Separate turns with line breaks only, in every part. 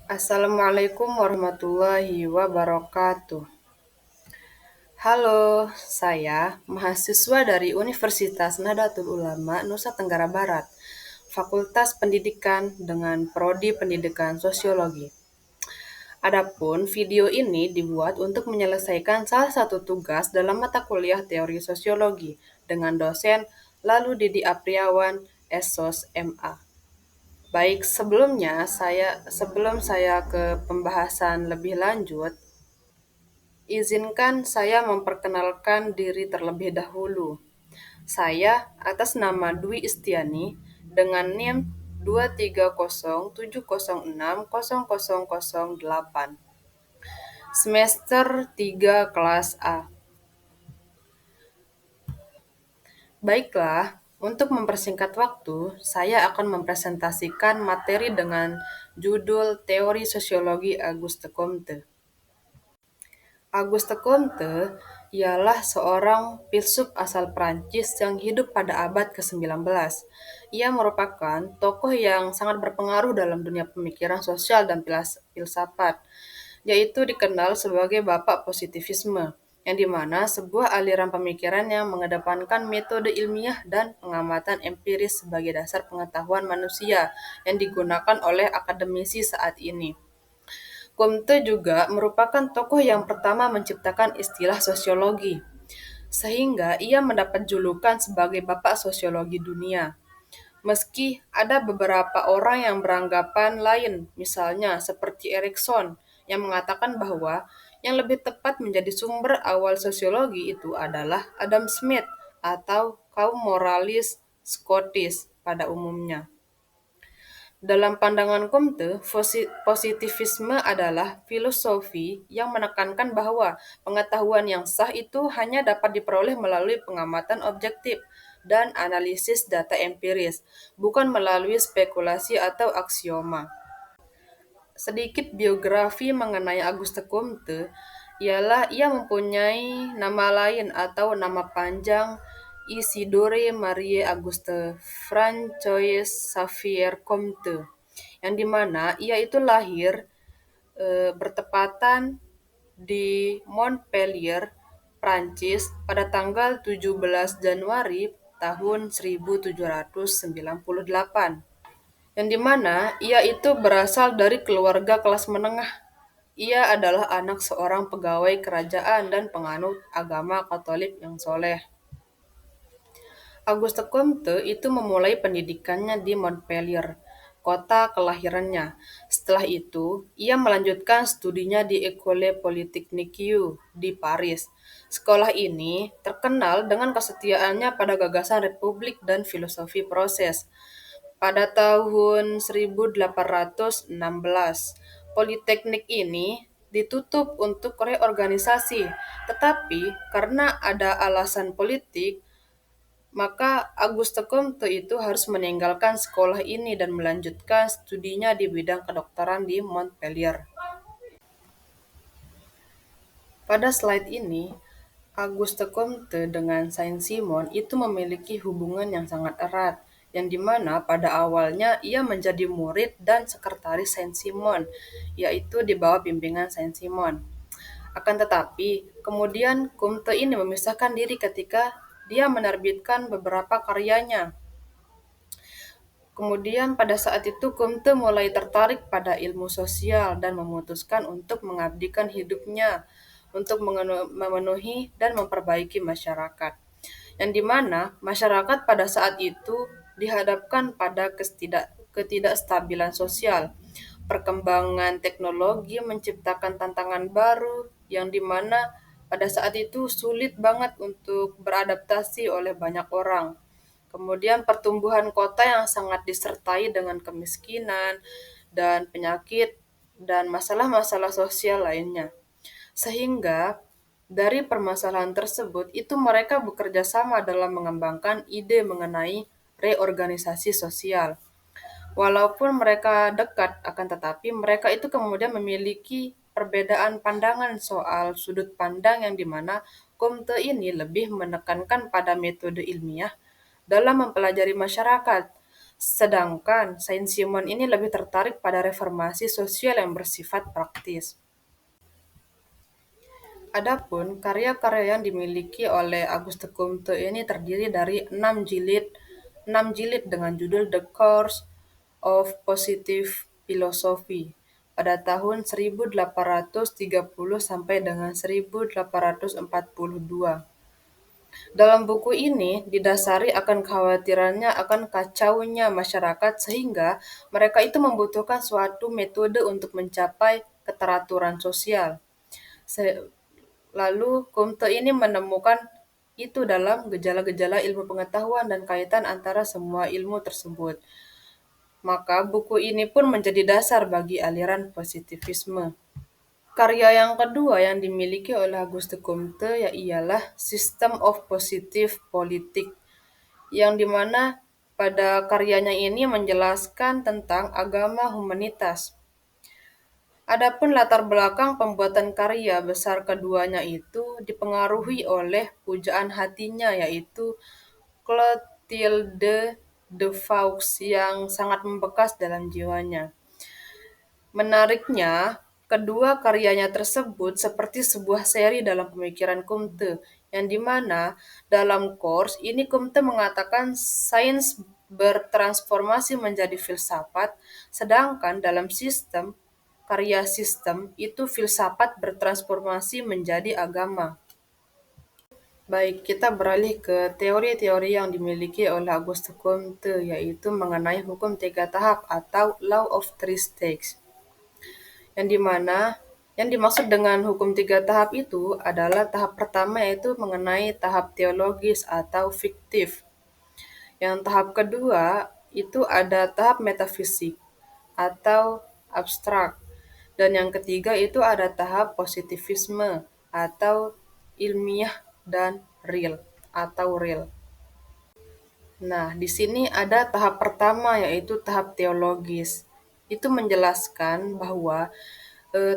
Assalamualaikum warahmatullahi wabarakatuh. Halo, saya mahasiswa dari Universitas Nahdlatul Ulama Nusa Tenggara Barat, Fakultas Pendidikan dengan Prodi Pendidikan Sosiologi. Adapun video ini dibuat untuk menyelesaikan salah satu tugas dalam mata kuliah Teori Sosiologi dengan dosen Lalu Didi Apriawan, SOS MA. Baik, sebelum saya ke pembahasan lebih lanjut, izinkan saya memperkenalkan diri terlebih dahulu. Saya atas nama Dwi Istiani dengan NIM 23070600008. Semester 3 kelas A. Baiklah, untuk mempersingkat waktu, saya akan mempresentasikan materi dengan judul Teori Sosiologi Auguste Comte. Auguste Comte ialah seorang filsuf asal Prancis yang hidup pada abad ke-19. Ia merupakan tokoh yang sangat berpengaruh dalam dunia pemikiran sosial dan filsafat, yaitu dikenal sebagai Bapak Positivisme, yang dimana sebuah aliran pemikiran yang mengedepankan metode ilmiah dan pengamatan empiris sebagai dasar pengetahuan manusia yang digunakan oleh akademisi saat ini. Comte juga merupakan tokoh yang pertama menciptakan istilah sosiologi, sehingga ia mendapat julukan sebagai Bapak Sosiologi Dunia. Meski ada beberapa orang yang beranggapan lain, misalnya seperti Erikson, yang mengatakan bahwa yang lebih tepat menjadi sumber awal sosiologi itu adalah Adam Smith atau kaum moralis Scottish pada umumnya. Dalam pandangan Comte, positivisme adalah filosofi yang menekankan bahwa pengetahuan yang sah itu hanya dapat diperoleh melalui pengamatan objektif dan analisis data empiris, bukan melalui spekulasi atau aksioma. Sedikit biografi mengenai Auguste Comte ialah ia mempunyai nama lain atau nama panjang Isidore Marie Auguste François Xavier Comte, yang dimana ia itu lahir bertepatan di Montpellier, Prancis pada tanggal 17 Januari tahun 1798, yang dimana ia itu berasal dari keluarga kelas menengah. Ia adalah anak seorang pegawai kerajaan dan penganut agama Katolik yang soleh. Auguste Comte itu memulai pendidikannya di Montpellier, kota kelahirannya. Setelah itu, ia melanjutkan studinya di École Polytechnique di Paris. Sekolah ini terkenal dengan kesetiaannya pada gagasan republik dan filosofi proses. Pada tahun 1816, Politeknik ini ditutup untuk reorganisasi, tetapi karena ada alasan politik, maka Auguste Comte itu harus meninggalkan sekolah ini dan melanjutkan studinya di bidang kedokteran di Montpellier. Pada slide ini, Auguste Comte dengan Saint-Simon itu memiliki hubungan yang sangat erat, yang dimana pada awalnya ia menjadi murid dan sekretaris Saint-Simon, yaitu di bawah bimbingan Saint-Simon. Akan tetapi, kemudian Comte ini memisahkan diri ketika dia menerbitkan beberapa karyanya. Kemudian pada saat itu Comte mulai tertarik pada ilmu sosial dan memutuskan untuk mengabdikan hidupnya untuk memenuhi dan memperbaiki masyarakat. Yang dimana masyarakat pada saat itu dihadapkan pada ketidakstabilan sosial. Perkembangan teknologi menciptakan tantangan baru yang dimana pada saat itu sulit banget untuk beradaptasi oleh banyak orang. Kemudian pertumbuhan kota yang sangat disertai dengan kemiskinan dan penyakit dan masalah-masalah sosial lainnya. Sehingga dari permasalahan tersebut itu mereka bekerja sama dalam mengembangkan ide mengenai reorganisasi sosial. Walaupun mereka dekat, akan tetapi mereka itu kemudian memiliki perbedaan pandangan soal sudut pandang yang dimana Comte ini lebih menekankan pada metode ilmiah dalam mempelajari masyarakat, Sedangkan Saint-Simon ini lebih tertarik pada reformasi sosial yang bersifat praktis. Adapun karya-karya yang dimiliki oleh Auguste Comte ini terdiri dari 6 jilid dengan judul The Course of Positive Philosophy pada tahun 1830 sampai dengan 1842. Dalam buku ini didasari akan kekhawatirannya akan kacaunya masyarakat sehingga mereka itu membutuhkan suatu metode untuk mencapai keteraturan sosial. Lalu Comte ini menemukan itu dalam gejala-gejala ilmu pengetahuan dan kaitan antara semua ilmu tersebut. Maka buku ini pun menjadi dasar bagi aliran positivisme. Karya yang kedua yang dimiliki oleh Auguste Comte ialah System of Positive Politics, yang dimana pada karyanya ini menjelaskan tentang agama humanitas. Adapun latar belakang pembuatan karya besar keduanya itu dipengaruhi oleh pujaan hatinya, yaitu Clotilde de Vaux yang sangat membekas dalam jiwanya. Menariknya, kedua karyanya tersebut seperti sebuah seri dalam pemikiran Comte, yang dimana dalam course ini Comte mengatakan sains bertransformasi menjadi filsafat, sedangkan dalam karya sistem itu filsafat bertransformasi menjadi agama. Baik, kita beralih ke teori-teori yang dimiliki oleh Auguste Comte, yaitu mengenai hukum tiga tahap atau Law of Three Steps. Yang dimana yang dimaksud dengan hukum tiga tahap itu adalah tahap pertama yaitu mengenai tahap teologis atau fiktif. Yang tahap kedua itu ada tahap metafisik atau abstrak. Dan yang ketiga itu ada tahap positivisme atau ilmiah dan real. Nah, di sini ada tahap pertama yaitu tahap teologis. Itu menjelaskan bahwa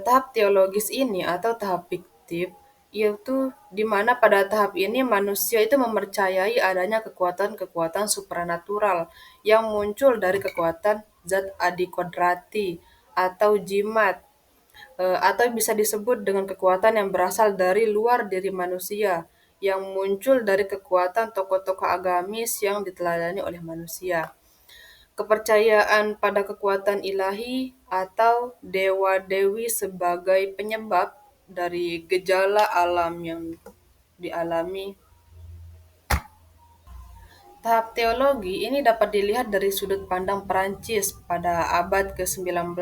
tahap teologis ini atau tahap fiktif yaitu di mana pada tahap ini manusia itu mempercayai adanya kekuatan-kekuatan supranatural yang muncul dari kekuatan zat adikodrati atau jimat, atau bisa disebut dengan kekuatan yang berasal dari luar diri manusia yang muncul dari kekuatan tokoh-tokoh agamis yang diteladani oleh manusia. Kepercayaan pada kekuatan ilahi atau dewa-dewi sebagai penyebab dari gejala alam yang dialami. Tahap teologi ini dapat dilihat dari sudut pandang Perancis pada abad ke-19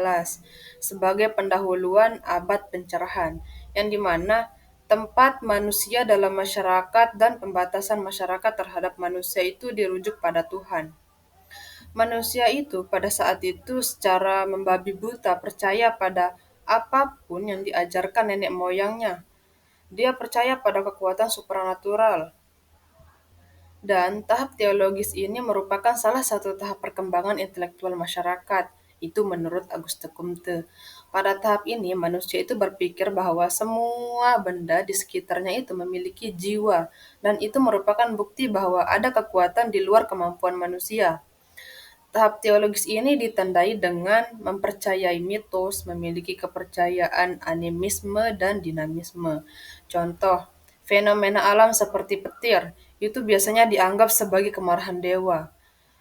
sebagai pendahuluan abad pencerahan, yang dimana tempat manusia dalam masyarakat dan pembatasan masyarakat terhadap manusia itu dirujuk pada Tuhan. Manusia itu pada saat itu secara membabi buta percaya pada apapun yang diajarkan nenek moyangnya. Dia percaya pada kekuatan supranatural. Dan tahap teologis ini merupakan salah satu tahap perkembangan intelektual masyarakat. Itu menurut Auguste Comte. Pada tahap ini manusia itu berpikir bahwa semua benda di sekitarnya itu memiliki jiwa. Dan itu merupakan bukti bahwa ada kekuatan di luar kemampuan manusia. Tahap teologis ini ditandai dengan mempercayai mitos, memiliki kepercayaan animisme dan dinamisme. Contoh, fenomena alam seperti petir itu biasanya dianggap sebagai kemarahan dewa,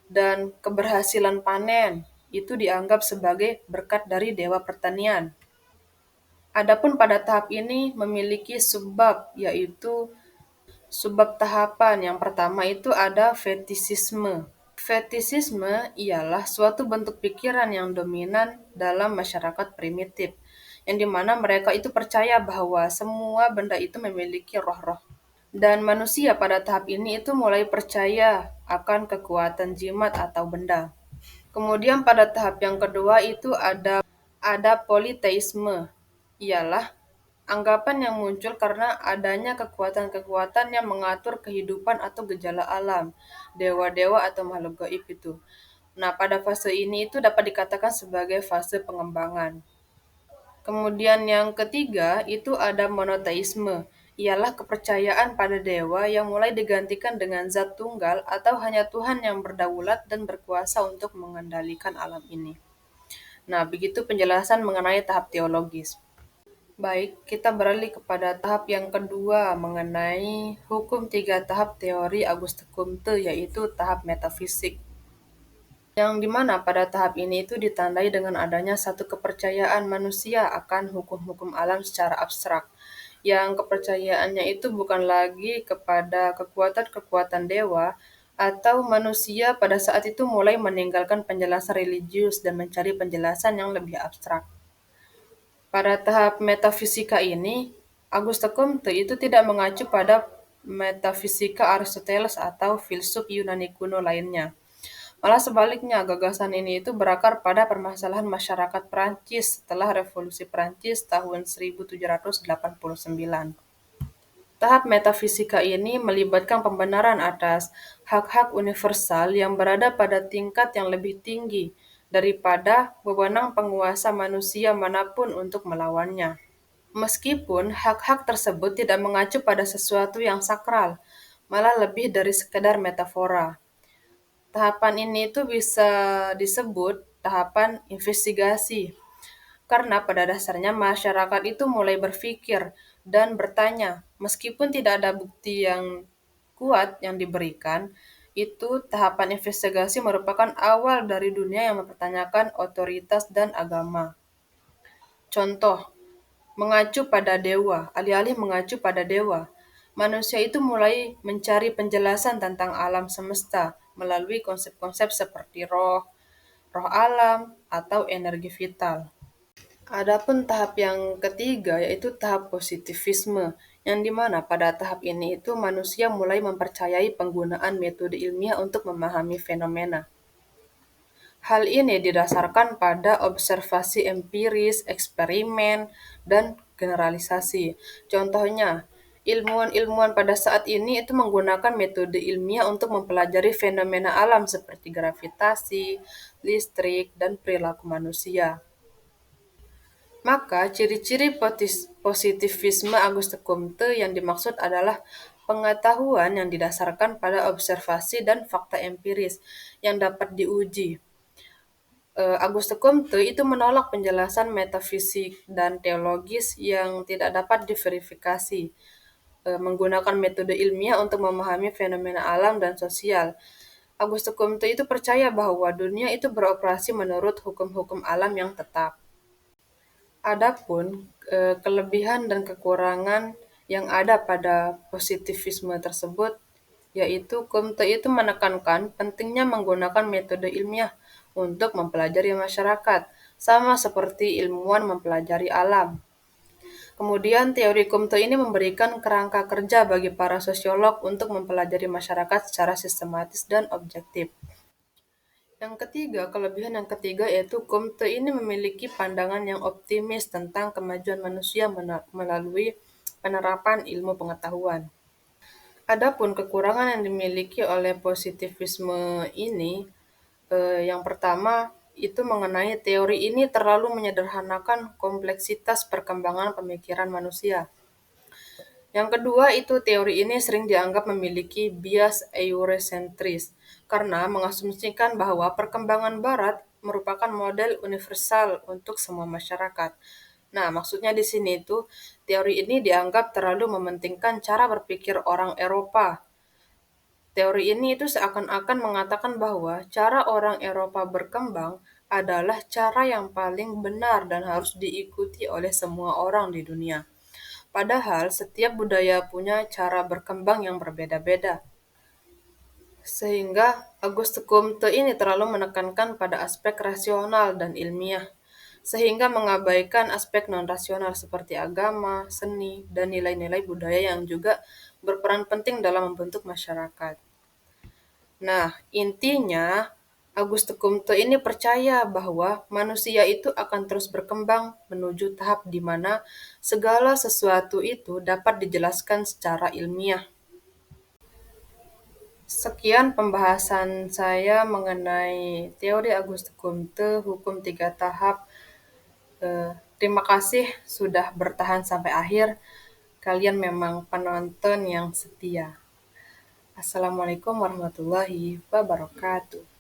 dan keberhasilan panen itu dianggap sebagai berkat dari dewa pertanian. Adapun pada tahap ini memiliki subbab, yaitu subbab tahapan. Yang pertama itu ada fetisisme. Fetisisme ialah suatu bentuk pikiran yang dominan dalam masyarakat primitif, yang dimana mereka itu percaya bahwa semua benda itu memiliki roh-roh. Dan manusia pada tahap ini itu mulai percaya akan kekuatan jimat atau benda. Kemudian pada tahap yang kedua itu ada politeisme, ialah anggapan yang muncul karena adanya kekuatan-kekuatan yang mengatur kehidupan atau gejala alam, dewa-dewa atau makhluk gaib itu. Nah, pada fase ini itu dapat dikatakan sebagai fase pengembangan. Kemudian yang ketiga itu ada monoteisme, ialah kepercayaan pada dewa yang mulai digantikan dengan zat tunggal atau hanya Tuhan yang berdaulat dan berkuasa untuk mengendalikan alam ini. Nah, begitu penjelasan mengenai tahap teologis. Baik, kita beralih kepada tahap yang kedua mengenai hukum tiga tahap teori Auguste Comte, yaitu tahap metafisik. Yang dimana pada tahap ini itu ditandai dengan adanya satu kepercayaan manusia akan hukum-hukum alam secara abstrak. Yang kepercayaannya itu bukan lagi kepada kekuatan-kekuatan dewa, atau manusia pada saat itu mulai meninggalkan penjelasan religius dan mencari penjelasan yang lebih abstrak. Pada tahap metafisika ini, Auguste Comte itu tidak mengacu pada metafisika Aristoteles atau filsuf Yunani kuno lainnya. Malah sebaliknya, gagasan ini itu berakar pada permasalahan masyarakat Prancis setelah Revolusi Prancis tahun 1789. Tahap metafisika ini melibatkan pembenaran atas hak-hak universal yang berada pada tingkat yang lebih tinggi daripada wewenang penguasa manusia manapun untuk melawannya. Meskipun hak-hak tersebut tidak mengacu pada sesuatu yang sakral, malah lebih dari sekedar metafora. Tahapan ini itu bisa disebut tahapan investigasi, karena pada dasarnya masyarakat itu mulai berpikir dan bertanya, meskipun tidak ada bukti yang kuat yang diberikan, itu tahapan investigasi merupakan awal dari dunia yang mempertanyakan otoritas dan agama. Contoh, mengacu pada dewa, alih-alih mengacu pada dewa, manusia itu mulai mencari penjelasan tentang alam semesta melalui konsep-konsep seperti roh, roh alam, atau energi vital. Adapun tahap yang ketiga yaitu tahap positivisme, yang dimana pada tahap ini itu manusia mulai mempercayai penggunaan metode ilmiah untuk memahami fenomena. Hal ini didasarkan pada observasi empiris, eksperimen, dan generalisasi. Contohnya, ilmuwan-ilmuwan pada saat ini itu menggunakan metode ilmiah untuk mempelajari fenomena alam seperti gravitasi, listrik, dan perilaku manusia. Maka, ciri-ciri positivisme Auguste Comte yang dimaksud adalah pengetahuan yang didasarkan pada observasi dan fakta empiris yang dapat diuji. Auguste Comte itu menolak penjelasan metafisik dan teologis yang tidak dapat diverifikasi, menggunakan metode ilmiah untuk memahami fenomena alam dan sosial. Auguste Comte itu percaya bahwa dunia itu beroperasi menurut hukum-hukum alam yang tetap. Adapun kelebihan dan kekurangan yang ada pada positivisme tersebut, yaitu Comte itu menekankan pentingnya menggunakan metode ilmiah untuk mempelajari masyarakat, sama seperti ilmuwan mempelajari alam. Kemudian teori Comte ini memberikan kerangka kerja bagi para sosiolog untuk mempelajari masyarakat secara sistematis dan objektif. Kelebihan yang ketiga yaitu Comte ini memiliki pandangan yang optimis tentang kemajuan manusia melalui penerapan ilmu pengetahuan. Adapun kekurangan yang dimiliki oleh positivisme ini, yang pertama itu mengenai teori ini terlalu menyederhanakan kompleksitas perkembangan pemikiran manusia. Yang kedua itu teori ini sering dianggap memiliki bias eurocentris karena mengasumsikan bahwa perkembangan barat merupakan model universal untuk semua masyarakat. Nah, maksudnya di sini itu teori ini dianggap terlalu mementingkan cara berpikir orang Eropa. Teori ini itu seakan-akan mengatakan bahwa cara orang Eropa berkembang adalah cara yang paling benar dan harus diikuti oleh semua orang di dunia. Padahal setiap budaya punya cara berkembang yang berbeda-beda. Sehingga Auguste Comte ini terlalu menekankan pada aspek rasional dan ilmiah, sehingga mengabaikan aspek non-rasional seperti agama, seni, dan nilai-nilai budaya yang juga berperan penting dalam membentuk masyarakat. Nah, intinya Auguste Comte ini percaya bahwa manusia itu akan terus berkembang menuju tahap di mana segala sesuatu itu dapat dijelaskan secara ilmiah. Sekian pembahasan saya mengenai teori Auguste Comte, hukum tiga tahap. Terima kasih sudah bertahan sampai akhir. kalian memang penonton yang setia. Assalamualaikum warahmatullahi wabarakatuh.